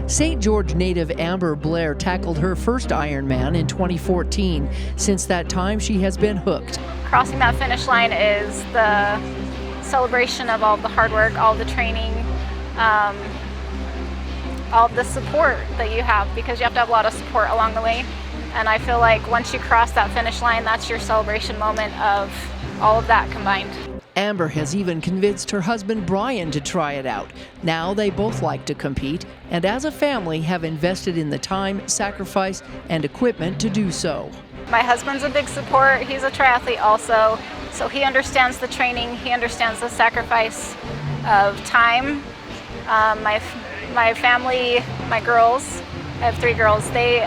St. George native Amber Blair tackled her first Ironman in 2014. Since that time, she has been hooked. Crossing that finish line is the celebration of all the hard work, all the training, all the support that you have, because you have to have a lot of support along the way. And I feel like once you cross that finish line, that's your celebration moment of all of that combined. Amber has even convinced her husband Brian to try it out. Now they both like to compete, and as a family have invested in the time, sacrifice, and equipment to do so. My husband's a big support. He's a triathlete also, so he understands the training, he understands the sacrifice of time. My family, my girls, I have 3 girls, they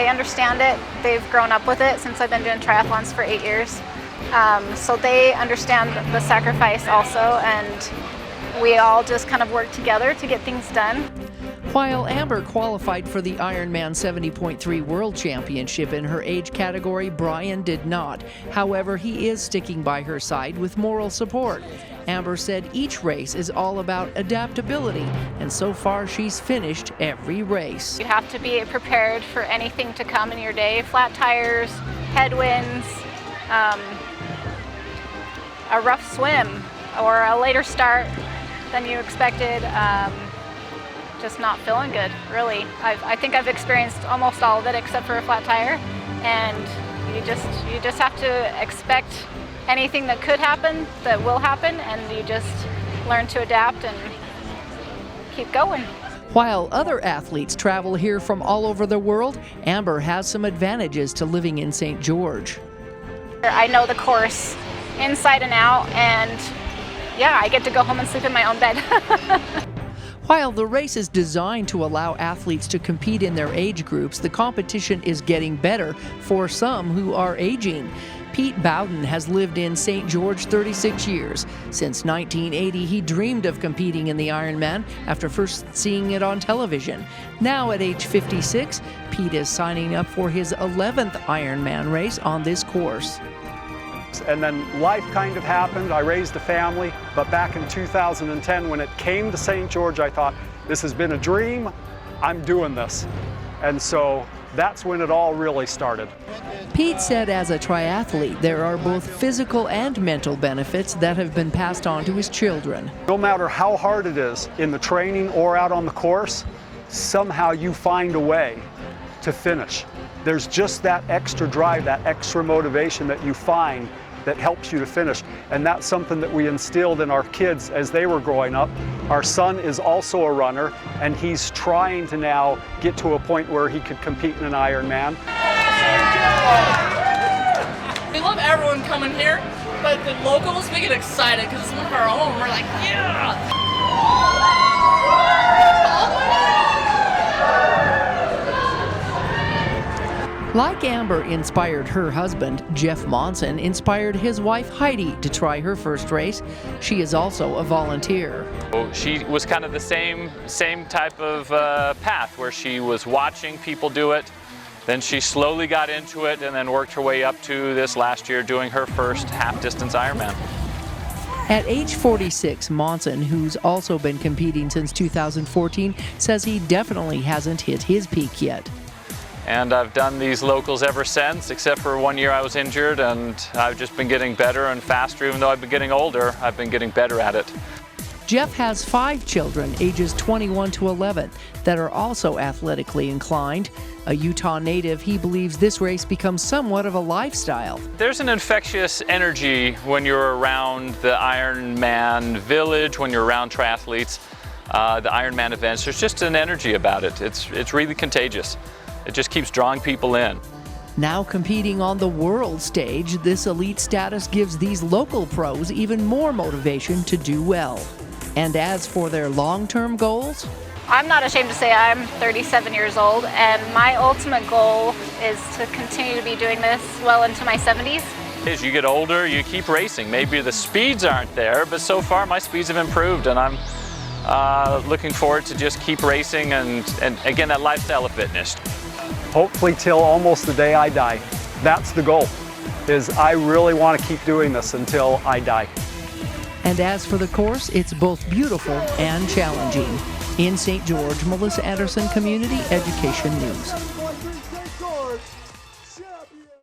understand it. They've grown up with it since I've been doing triathlons for 8 years. So they understand the sacrifice also, and we all just kind of work together to get things done. While Amber qualified for the Ironman 70.3 World Championship in her age category, Brian did not. However, he is sticking by her side with moral support. Amber said each race is all about adaptability, and so far she's finished every race. You have to be prepared for anything to come in your day: flat tires, headwinds, a rough swim, or a later start than you expected. Just not feeling good, really. I think I've experienced almost all of it except for a flat tire, and you just have to expect anything that could happen, that will happen, and you just learn to adapt and keep going. While other athletes travel here from all over the world, Amber has some advantages to living in St. George. I know the course inside and out, and yeah, I get to go home and sleep in my own bed. While the race is designed to allow athletes to compete in their age groups, the competition is getting better for some who are aging. Pete Bowden has lived in St. George 36 years. Since 1980, he dreamed of competing in the Ironman after first seeing it on television. Now at age 56, Pete is signing up for his 11th Ironman race on this course. And then life kind of happened. I raised a family, but back in 2010, when it came to St. George, I thought, this has been a dream, I'm doing this. And so that's when it all really started. Pete said as a triathlete, there are both physical and mental benefits that have been passed on to his children. No matter how hard it is in the training or out on the course, somehow you find a way to finish. There's just that extra drive, that extra motivation that you find that helps you to finish. And that's something that we instilled in our kids as they were growing up. Our son is also a runner, and he's trying to now get to a point where he could compete in an Ironman. We love everyone coming here, but the locals, we get excited because it's one of our own. We're like, yeah! Like Amber inspired her husband, Jeff Monson inspired his wife Heidi to try her first race. She is also a volunteer. She was kind of the same type of path where she was watching people do it. Then she slowly got into it and then worked her way up to this last year doing her first half-distance Ironman. At age 46, Monson, who's also been competing since 2014, says he definitely hasn't hit his peak yet. And I've done these locals ever since, except for 1 year I was injured, and I've just been getting better and faster. Even though I've been getting older, I've been getting better at it. Jeff has 5 children, ages 21 to 11, that are also athletically inclined. A Utah native, he believes this race becomes somewhat of a lifestyle. There's an infectious energy when you're around the Ironman village, when you're around triathletes, the Ironman events. There's just an energy about it. It's really contagious. It just keeps drawing people in. Now competing on the world stage, this elite status gives these local pros even more motivation to do well. And as for their long-term goals? I'm not ashamed to say I'm 37 years old, and my ultimate goal is to continue to be doing this well into my 70s. As you get older, you keep racing. Maybe the speeds aren't there, but so far my speeds have improved, and I'm looking forward to just keep racing and again, that lifestyle of fitness. Hopefully till almost the day I die. That's the goal, is I really want to keep doing this until I die. And as for the course, it's both beautiful and challenging. In St. George, Melissa Anderson, Community Education News.